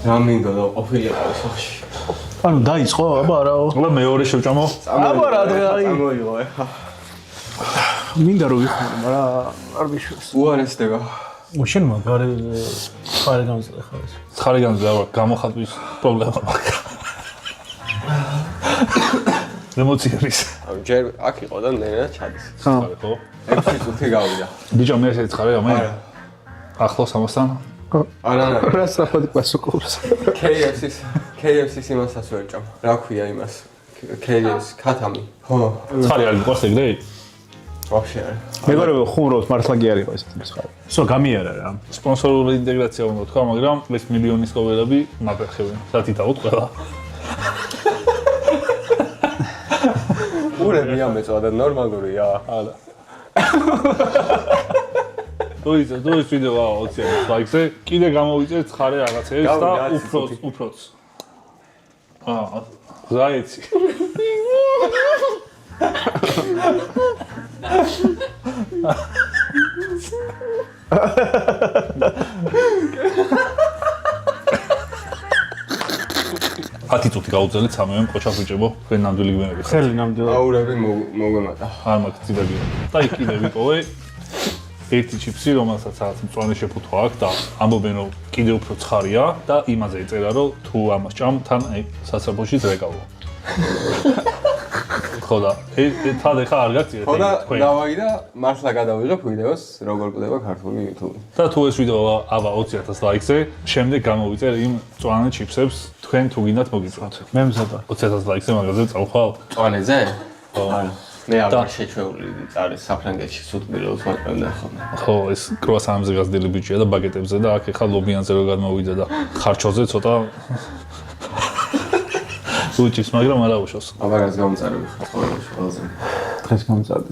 რა მინდა და ყოფილიყავ სახში. ანუ დაიწყო, აბა არაო. აბა მეორე შევჭამო. აბა რა დღეა. წამოიღო ეხა. მინდა რომ ვიხმარო, მაგრამ არ მიშვებს. უარესდება. შენ მაგარი ხარ გამძლე ხარ ეს. ხარი გამძლე გამოხატვის პრობლემა მაქვს. ემოციების. ჯერ აქ იყო და ნერა ჩადის. ხო? 6 წუთი გავიდა. ბიჭო მე ესეც ხარ მე. ახლოს ამასთან. არა. რა საფრთხე პასუხობს. KFC-ს იმასაც ვერჭამ. რა ქვია იმას? KFC ქათამი. ხო. ხარი არ გიყვარს ეგრე? ვაფშე არა. მეგობრებო, ხუმრობს მართლა კი არ იყო ესეთი მსხალი. სო გამიარა რა. სპონსორული ინტეგრაცია უნდა თქვა, მაგრამ ეს მილიონის კოვერები მაფერხებენ. სათითაოდ ყველა. ურები ამეწვა და ნორმალურია. არა. თუ ის ვიდეო 20 ლაიქზე, კიდე გამოვიწერ ცხარე რაღაცებს და უფროც. ზაიცი. ათი წუთი გაუძელეთ სამივემ ყოჩა ბიჭებო, თქვენ ნამდვილი გმენები ხართ. ხელი ნამდვილად. აურები მოგვემატა. არ მაქვს ძიდაგია. და იქ კიდე ვიპოვე ერთი ჩიპსი, რომელსაც რაღაც მწვანე შეფუთვა აქვს და ამბობენ რომ კიდე უფრო ცხარია და იმაზე ეწერა რომ თუ ამას ჭამ, თან აი სასაფოში ზრეკავო. ხო და თან ხა არ გაგწიეთ ხო და დავაი და მართლა გადავიღებ ვიდეოს როგორ ყდება ქართული YouTube. და თუ ეს ვიდეო აბა 20000 ლაიქზე, შემდეგ გამოვიწერ იმ მწვანე ჩიპსებს თქვენ თუ გინდათ მოგიწვათ. მე მზადვარ. 20000 ლაიქზე მაგაზე წავხვალ. წვანეზე? ხო. მე აღარ შეჩვეული არის საფრანგეთში სუტბილოს ვაჭრებდა ხოლმე. ხო, ეს კრუასანებზე გაზრდილი ბიჭია და ბაგეტებზე და აქ ეხა ლობიანზე რო გადმოვიდა და ხარჩოზე ცოტა უჩის, მაგრამ არა უშავს. აბა რაც გამწარები ხარ ყოველში ყველაზე. დღეს გამწარდი